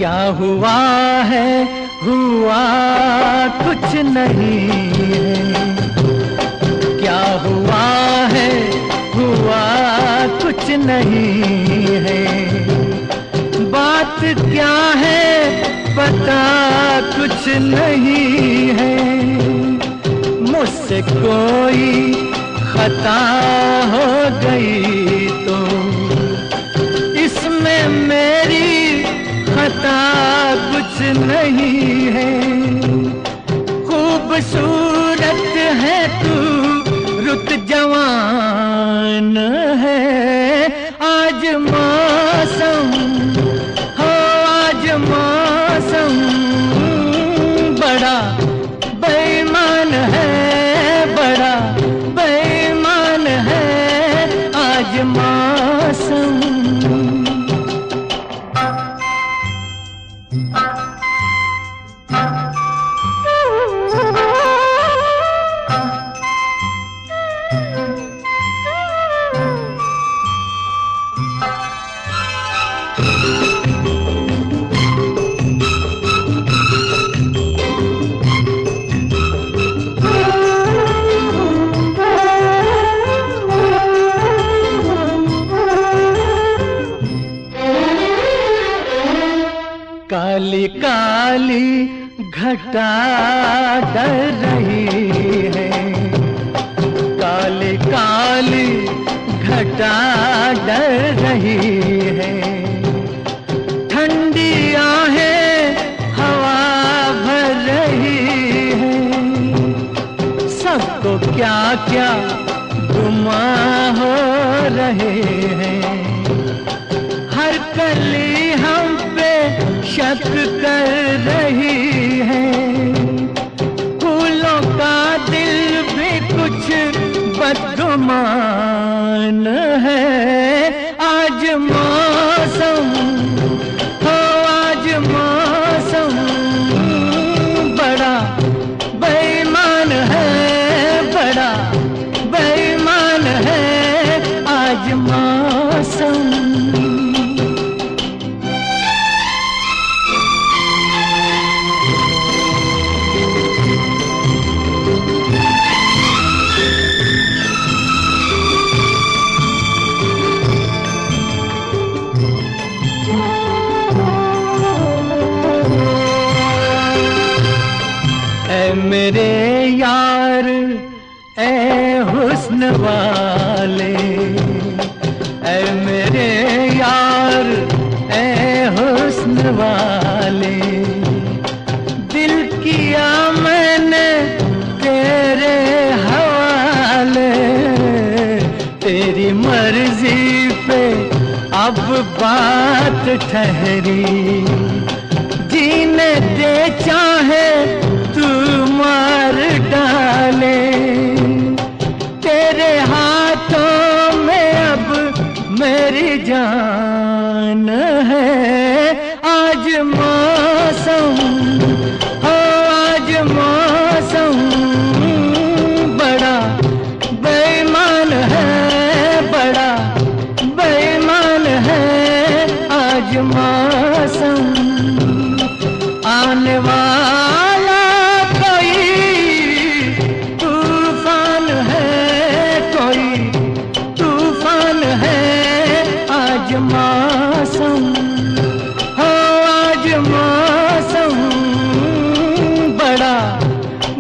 क्या हुआ है, हुआ कुछ नहीं है। क्या हुआ है, हुआ कुछ नहीं है। बात क्या है पता कुछ नहीं है। मुझसे कोई खता हो गई तो इसमें मेरी खता कुछ नहीं है। खूबसूरत है तू, रुत जवान है। आज मौसम हो, आज मौसम बड़ा बेईमान है, बड़ा बेईमान है आज मौसम। काली काली घटा डर रही है। काली काली घटा डर रही है। ठंडी आहें हवा भर रही है। सबको क्या क्या गुमा हो रहे हैं। हर कली हम पे शक कर रही है। फूलों का दिल भी कुछ बदगुमान है। आज मौसम हो, आज मौसम बड़ा बेईमान है, बड़ा बेईमान है आज मौसम। मेरे यार ए हुस्न वाले, ए मेरे यार ए हुस्न वाले। दिल किया मैंने तेरे हवाले, तेरी मर्जी पे अब बात ठहरी, जीने दे चाहे तू मार डाले, तेरे हाथों में अब मेरी जान है। आज मौसम हो, आज मौसम बड़ा बेईमान है, बड़ा बेईमान है आज मौसम। आने वाला कोई तूफान है, कोई तूफान है आज मौसम हो, आज मौसम बड़ा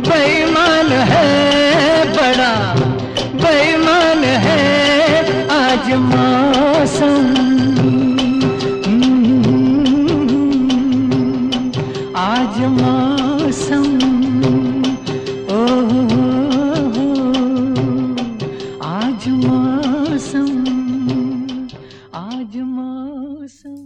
बेईमान है, बड़ा बेईमान है आज मौसम। आज मौसम ओ आज मौसम, आज मौसम।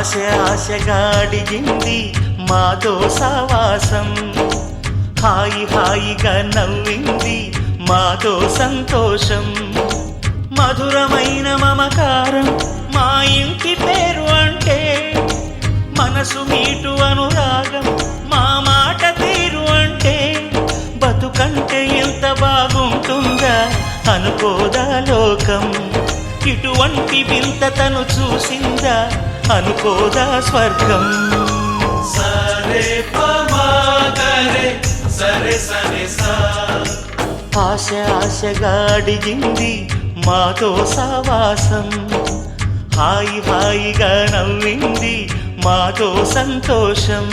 ఆశ ఆశగా అడిగింది మాతో సావాసం, హాయి హాయిగా నవ్వింది మాతో సంతోషం. మధురమైన మమకారం మా ఇంటి పేరు అంటే, మనసు మీటు అనురాగం మా మాట తీరు అంటే, బతుకంటే ఎంత బాగుంటుందా అనుకోదా లోకం. ఇటువంటి వింత తను చూసిందా అనుకోదా స్వర్గం. సరే పమాగరే సరే సరే సా. ఆశ ఆశగా అడిగింది మాతో సావాసం, హాయి హాయిగా నవ్వింది మాతో సంతోషం.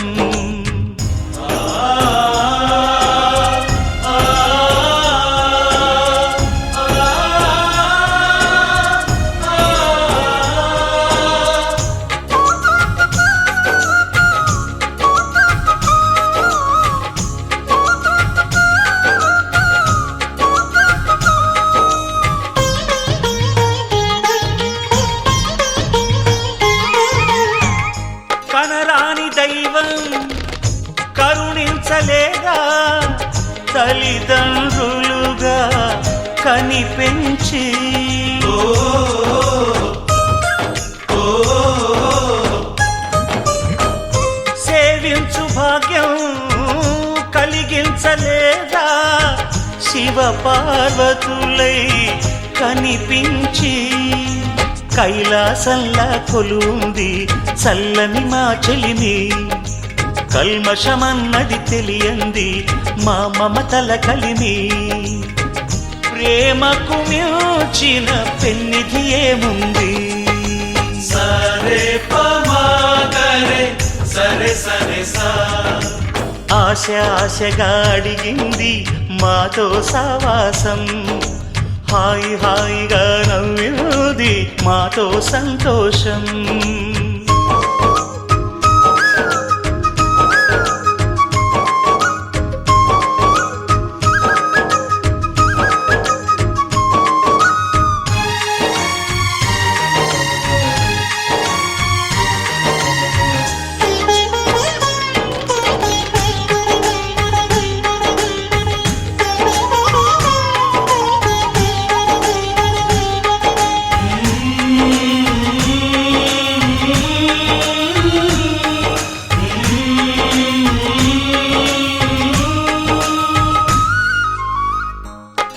కనరాని దైవం కరుణించలేగా, తల్లిదండ్రులుగా కనిపెంచి సేవించు భాగ్యం కలిగించలేదా, శివ పార్వతులై కనిపించి. కైలాసంలా కొలుంది చల్లని మా చెలిమి, కల్మషమన్నది తెలియంది మా మమతల కలిమి. ప్రేమకు మించిన పెన్నిధి ఏముంది. సరే పమాగరే సరే సరే సా. ఆశ ఆశగా అడిగింది మాతో సావాసం, హాయి హాయిగా నవ్వింది మాతో సంతోషం.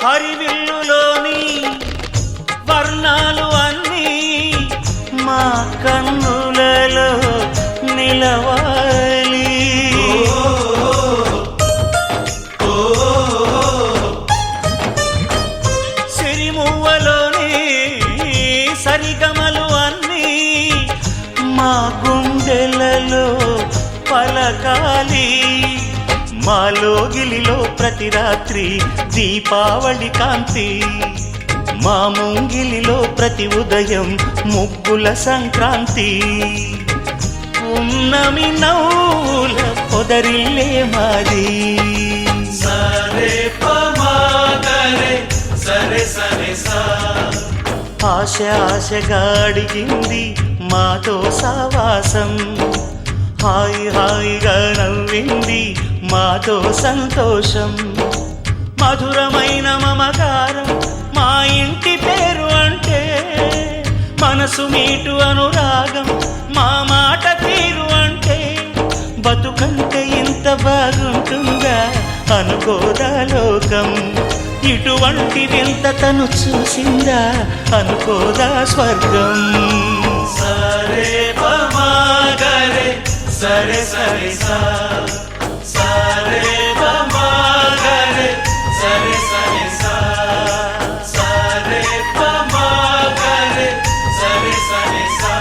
హరివిల్లులోని వర్ణాలు అన్నీ మా కన్నులలో నిలవాలి. సిరిమువ్వలోని సరిగమలు అన్నీ మా గుండెలలో పలకాలి. మాలో గిలిలో ప్రతి రాత్రి దీపావళి కాంతి, మా ముంగిలిలో ప్రతి ఉదయం ముగ్గుల సంక్రాంతి. ఉన్నమి నవ్వుల పొదరిల్లే మాది. సరే పమాగరే సరే సరే సా. ఆశ ఆశగా అడిగింది మాతో సావాసం, హాయి హాయిగా నవ్వింది మాతో సంతోషం. మధురమైన మమకారం మా ఇంటి పేరు అంటే, మనసు మీటు అనురాగం మా మాట తీరు అంటే, బతుకంటే ఇంత బాగుంటుందా అనుకోదా లోకం. ఇటువంటి వింత తను చూసిందా అనుకోదా స్వర్గం. సరే పమాగరే సరే సరే సా. సరే పమాగరే సరే సరే సా. సరే పమాగరే సరే సరే సా.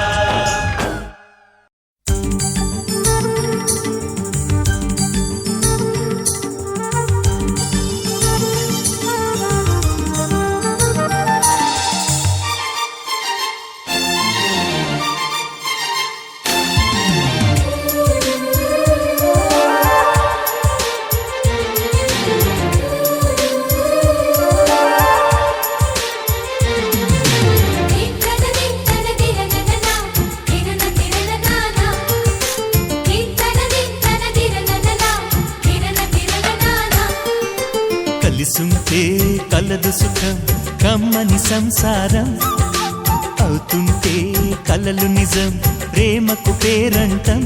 కలిసుంటే కలదు సుఖం కమ్మని సంసారం అవుతుంటే కలలు నిజం ప్రేమకు పేరంటం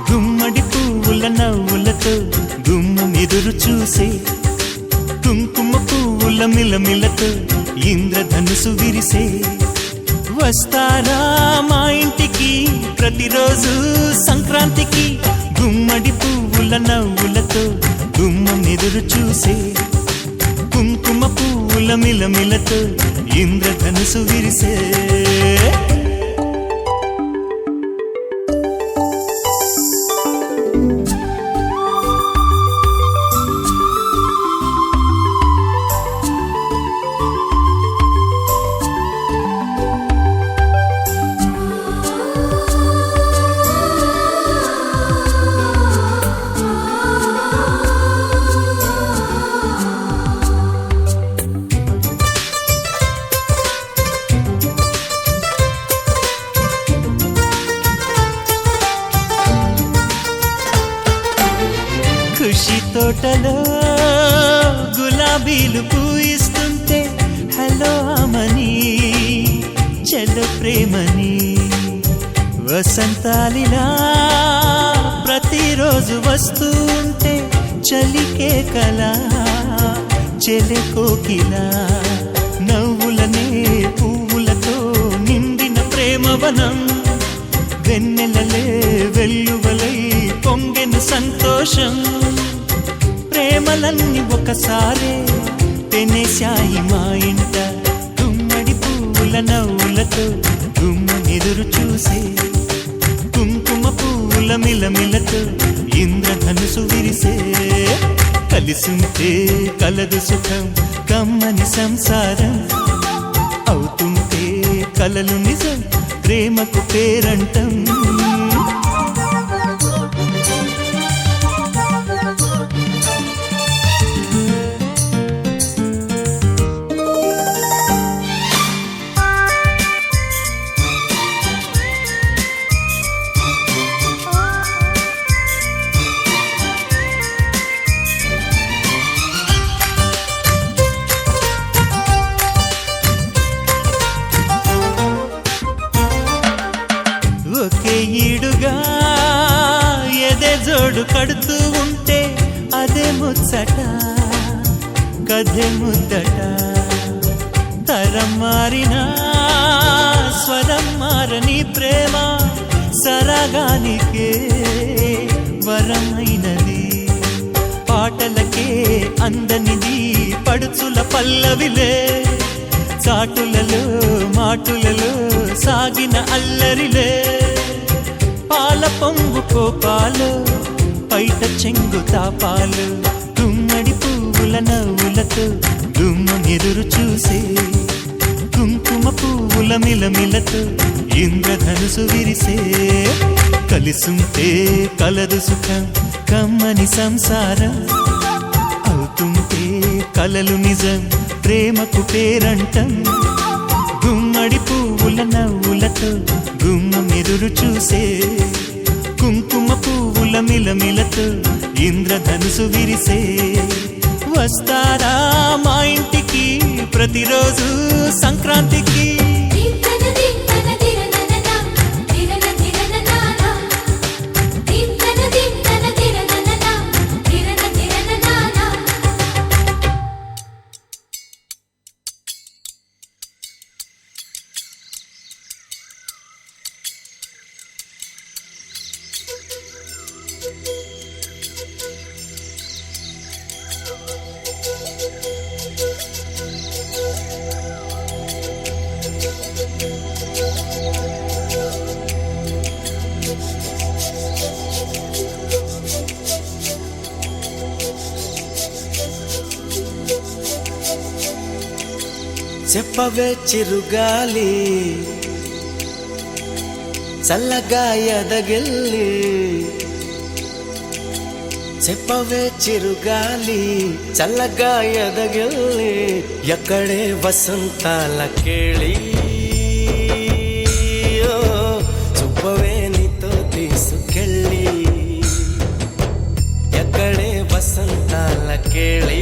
గుమ్మడి పువ్వుల నవ్వులతో గుమ్మం ఎదురు చూసే కుంకుమ పువ్వుల మిలమిలతో ఇంద్రధనుసు విరిసే వస్తారా మా ఇంటికి ప్రతిరోజు సంక్రాంతికి గుమ్మడి పువ్వుల నవ్వులతో గుమ్మం ఎదురు చూసే కుంకుమ పువ్వుల మిలమిలతో ఇంద్రధనుసు విరిసే ఖుషి తోటలో గులాబీలు పూయిస్తుంటే హలో అమని చెల్లు ప్రేమని వసంతాలిలా ప్రతిరోజు వస్తూ ఉంటే చలికే కలా చెలె కోకిలా నవ్వులనే పువ్వులతో నిండిన ప్రేమవనం వెన్నెలలే వెల్లువలై పొంగెను సంతోషం ప్రేమలన్నీ ఒకసారే తెనేశాయి మా ఇంట గుమ్మడి పువ్వుల నవ్వులతో గుమ్మం ఎదురు చూసే కుంకుమ పువ్వుల మిలమిలతో ఇంద్రధనుసు విరిసే కలిసుంటే కలదు సుఖం కమ్మని సంసారం అవుతుంటే కలలు నిజం ప్రేమకు పేరంటం ఒకే ఈడుగా ఎదే జోడు కడుతూ ఉంటే అదే ముచ్చట కథే ముద్దట తరం మారినా స్వరం మారని ప్రేమ సరగానికే వరమైనది పాటలకే అందనిది పడుచుల పల్లవిలే చాటులలో మాటులలో సాగిన అల్లరిలే పాల పొంగు కోపాలు పైట చెంగు తాపాలు గుమ్మడి పువ్వుల నవ్వులతో గుమ్మం ఎదురు చూసే కుంకుమ పువ్వుల మిలమిలతో ఇంద్రధనుసు విరిసే కలిసుంటే కలదు సుఖం కమ్మని సంసారం అవుతుంటే కలలు నిజం ప్రేమకు పేరంటం గుమ్మడి పువ్వుల నవ్వులతో గుమ్మం ఎదురు చూసే కుంకుమ పువ్వుల మిలమిలతో ఇంద్రధనుసు విరిసే వస్తారా మా ఇంటికి ప్రతిరోజు సంక్రాంతికి చెప్పవే చిరుగాలి చల్లగా ఎదగిల్లి చెప్పవే చిరుగాలి చల్లగా ఎదగిల్లి ఎక్కడే వసంతాల కేళి చూపవే నీతో తీసుకెళ్ళి ఎక్కడే వసంతాల కేళి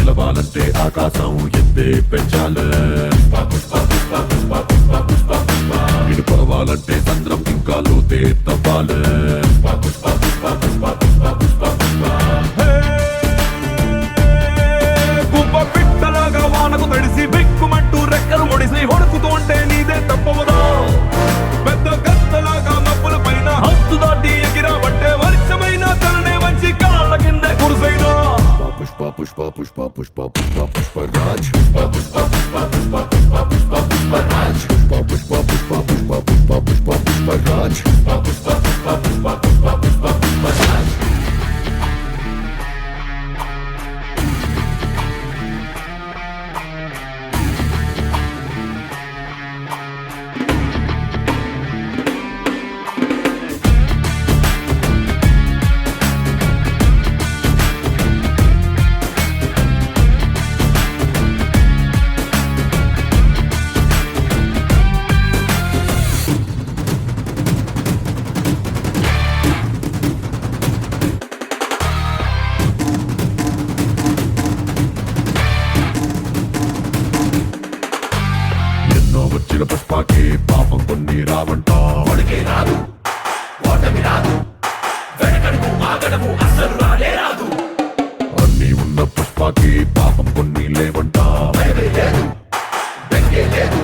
నిలవాలంటే ఆకాశం ఎత్తే పెంచాలే ఇటు పడవాలంటే చంద్రం ఇంకా లోతే తవ్వాలే గుబ్బ పిట్టలాగా వానకు తడిసి బిక్కుమంటూ రెక్కలు ముడిసి హొడుకుతుంటే నీదే తప్పవదా పెద్ద గద్దలాగా మబ్బుల పైన హద్దు దాటి ఎగిరావంటే వర్షమైన తలనే వంచి కాళ్ళ కింద కురుసైనా పుష్ప పుష్ప పుష్ప పుష్ప పుష్ప పుష్పరాజ్ పుష్ప పుష్ప పుష్ప పుష్ప పుష్ప పుష్ప పుష్పరాజ్ పుష్ప పుష్ప పుష్ప పుష్ప పుష్ప పుష్ప పుష్పరాజ్ పుష్ప పుష్ప పుష్ప పుష్ప పుష్ప పుష్ప పుష్పరాజ్ ఎన్నో వచ్చిన పుష్పకి పాపం కొన్ని రావంట వాడికే రాదు ఓటమి రాదు వెనకడుగు ఆగడము అసలు రాలే రాదు అన్ని ఉన్న పుష్పకి పాపం కొన్ని లేవంట భయమే లేదు బెంగే లేదు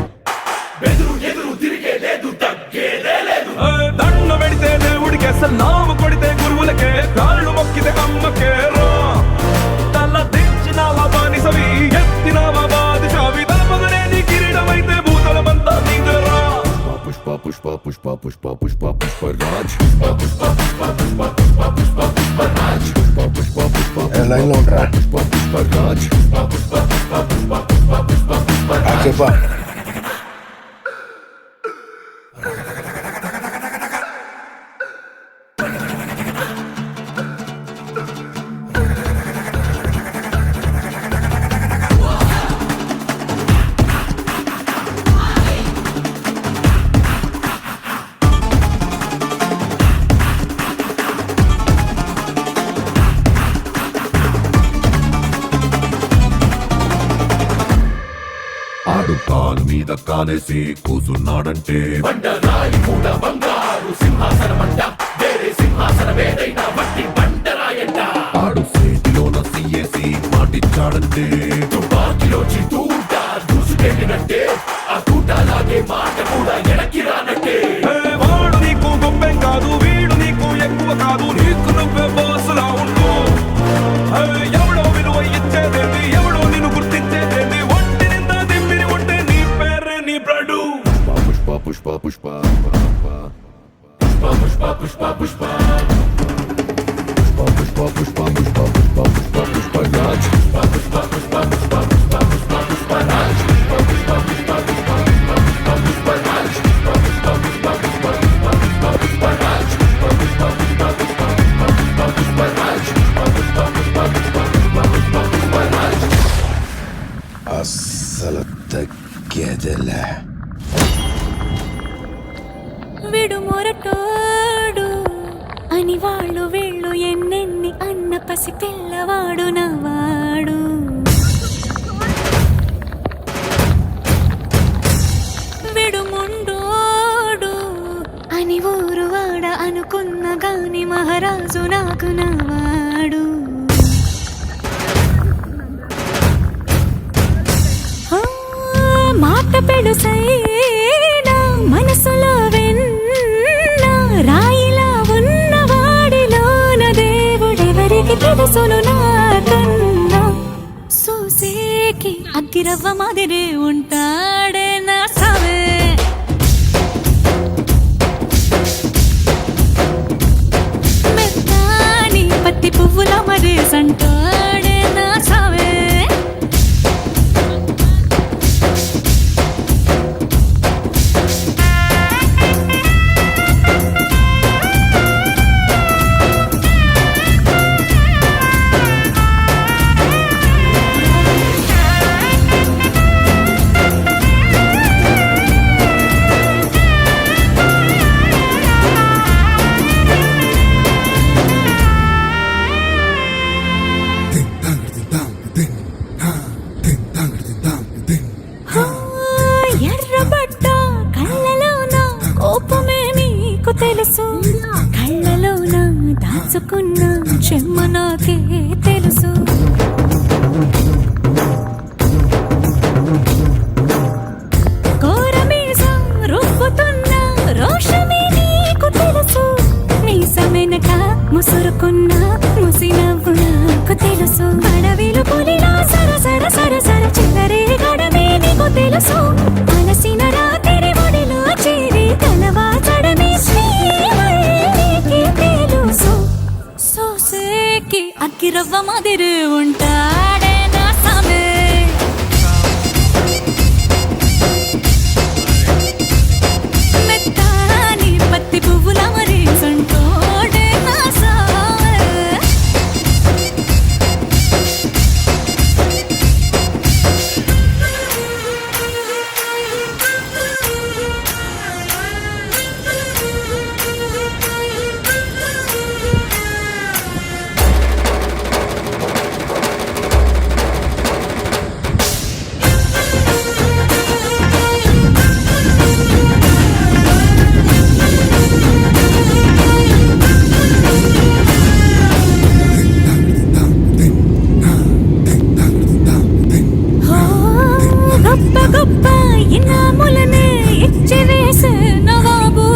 బెదురు ఎదురు తిరిగే లేదు తగ్గేదే లేదు దండ పెడితే దేవుడికి అసలు నామ కొడితే గురువులకే కాళ్ళు మొక్కితే అమ్మకే రా తల దించినావా బానిసవి ఎత్తినావా బాదిషావి తలపదనే నీ కిరీటమైతే భూతలమంతా నీదేరా పుష్ప పుష్ప పుష్ప పుష్ప పుష్ప పుష్పరాజ్ పుష్ప పుష్ప పుష్ప పుష్ప పుష్ప పుష్ప పుష్పరాజ్ పుష్ప పుష్ప పుష్ప లైన్ లో ఉంటారా పుష్ప పుష్పరాజ్ పుష్ప పుష్ప పుష్ప పుష్ప పుష్ప పుష్ప పుష్పరాజ్ చెప్పా ఆడు కాలు మీద కాలేసి కూసున్నాడంటే బండరాయి కూడా బంగారు సింహాసనమంట వేరే సింహాసనమేదైనా మట్టి బండరాయంట ఆడు చేతిలోన సీయేసి మాటిచ్చాడంటే తుపాకిలోచి తూట దూసుకెళ్ళినట్టే ఆ తూటలాగే మాట కూడా ఎనక్కి రానట్టే వాడు నీకు గొప్పేం కాదు వీడు నీకు ఎక్కువ కాదు నీకు నువ్వే బాసులా ఉండు ఎవడో విలువ ఇచ్చేదేంటి ఎవడో నిన్ను గుర్తించేదేంటి ఒంటి నిందా దిమ్మిరి ఉంటే నీ పేరే నీ బ్రడు పుష్ప పుష్ప పుష్ప పుష్ప పుష్ప పుష్ప పుష్ప పుష్ప పుష్ప పుష్ప పుష్ప పుష్ప పుష్ప పుష్పరాజ్ పుష్ప పుష్ప పుష్ప పుష్ప పుష్ప పుష్ప పుష్పరాజ్ పుష్ప పుష్ప పుష్ప పుష్ప పుష్ప పుష్ప పుష్పరాజ్ పుష్ప పుష్ప పుష్ప పుష్ప పుష్ప పుష్ప పుష్పరాజ్ పుష్ప పుష్ప పుష్ప పుష్ప పుష్ప పుష్ప పుష్పరాజ్ పుష్ప పుష్ప పుష్ప పుష్ప పుష్ప పుష్ప పుష్పరాజ్ అస్సలు తగ్గేదిలే విడు మొరటోడు అని వాళ్ళు వీళ్ళు ఎన్నెన్ని అన్న పసి పిల్లవాడు నవ్వాడు విడు ముండోడు అని ఊరు వాడ అనుకున్న గాని మహారాజు నాకు నవ్వాడు మాట పెడుసైనా మనసులో వెన్న రాయిలా ఉన్నవాడిలోన దేవుడెవరికి తెలుసును నాకన్నా సూసేకి అగ్గిరవ్వ మాదిరి ఉంటాడే నా సవే మెత్తాని పత్తి పువ్వుల మరి సంటాడే నా సవే పూసుకున్న చెమ్మ నాకే తెలుసు. కోరమీసం రుబ్బుతున్న రోషమే నీకు తెలుసు. మీసమెనక ముసురుకున్న ముసినవ్వు నాకు తెలుసు. అడవిలు పులిలా సరసర సరసర చిల్లరే గడమే నీకు తెలుసు. అలసిన రాత్రి ఒడిలో చేరి తలవాచడమే శ్రీవల్లికి తెలుసు. సోసేకి అక్కిరవ్వ మాదిరి ఉంటాడే నా సామే. మెత్తాని పత్తి పువ్వుల మరి సంటోడే నా సామే. గొప్ప గొప్ప ఇనాములనే ఇచ్చి వేసే నవాబు.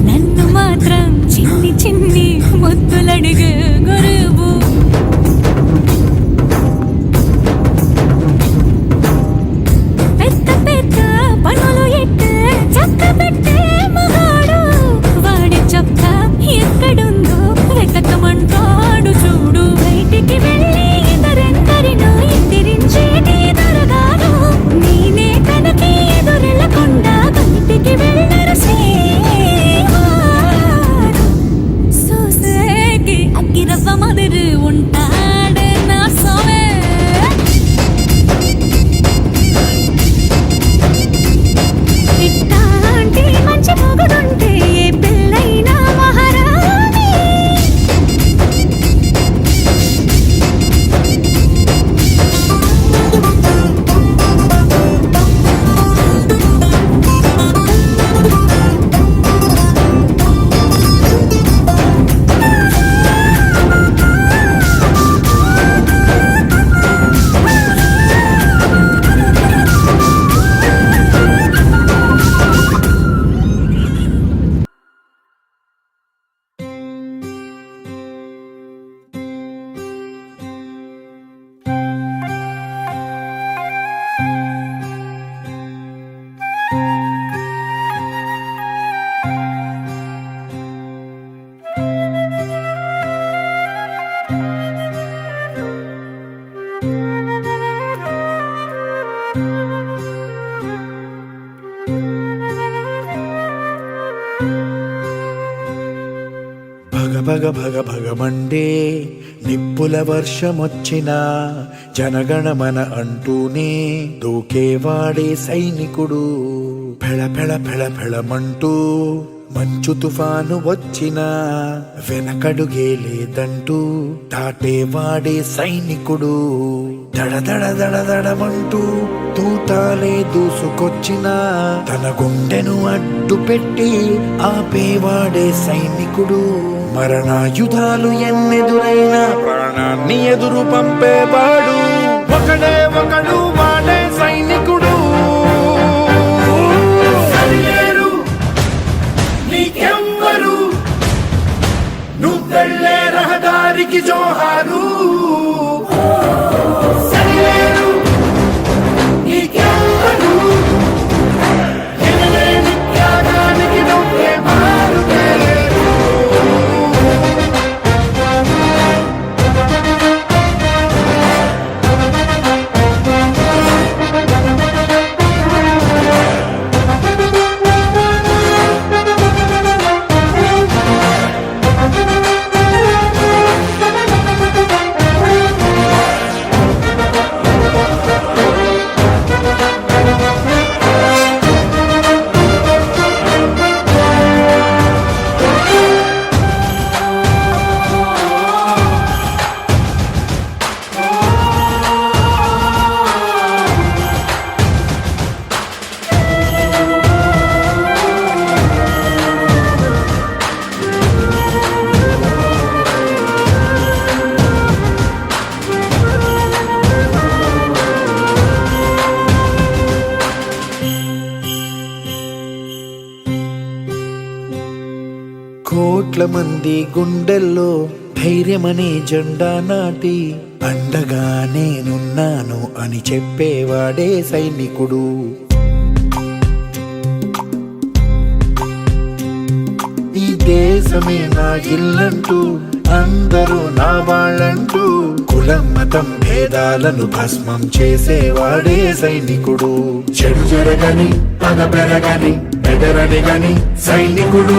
నన్ను మాత్రం చిన్ని చిన్ని ముద్దులడిగే గురువు. పెద్ద పెద్ద పనులు ఎట్టే చక్క పెట్టే మగాడు. వాడి చొక్క ఎక్కడుందో వెతకమంటాడు చూడు. బయటికి వెళ్ళి ఎదరెందరినో ఎదిరించేటి దొరగాను. నేనే తనకి ఎదురెళ్ళకుండా బయటికి వెళ్ళరు శ్రీవారు. సోసేకి అక్కిరవ్వ మాదిరి ఉంటాడే నా సోమే. ఇట్లాంటి మంచి మొగుడుంటే ఏ పెళ్ళైనా మహారాణి. భగ భగ భగ భగమండే నిప్పుల వర్షమొచ్చినా జనగణమన అంటూనే దూకేవాడే సైనికుడు. ఫెళ ఫెళ ఫెళ ఫెళమంటూ మంచు తుఫాను వచ్చినా వెనకడుగే లేదంటూ దాటేవాడే సైనికుడు. దడ దడ దడ దడమంటూ తూటాలే దూసుకొచ్చినా తన గుండెను అడ్డు పెట్టి ఆపేవాడే సైనికుడు. మరణాయుధాలు ఎన్నెదురైనా ప్రాణాన్ని ఎదురు పంపేవాడు ఒకడే ఒకడు, వాడే సైనికుడు. సరిలేరు నీకెవ్వరు, నువ్వెళ్ళే రహదారికి జోహారు. సరిలేరు నీకెవ్వరు, ఎనలేని త్యాగానికి నువ్వే మారుతలేరు. కోట్ల మంది గుండెల్లో ధైర్యమనే జెండా నాటి అండగా నేనున్నాను అని చెప్పేవాడే సైనికుడు. ఈ దేశమే నా ఇల్లంటూ అందరూ నా వాళ్ళంటూ కులం మతం భేదాలను భస్మం చేసేవాడే సైనికుడు. చెడు జరగని పగ పెరగని బెదరని గని సైనికుడు,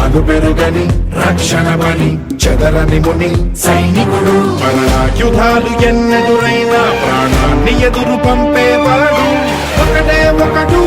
అగు పెరుగని రక్షణ బని చెదరని ముని సైనికుడు. మన ఆయుధాలు ఎన్నెదురైనా ప్రాణాన్ని ఎదురు పంపేవాడు ఒకటే ఒకడు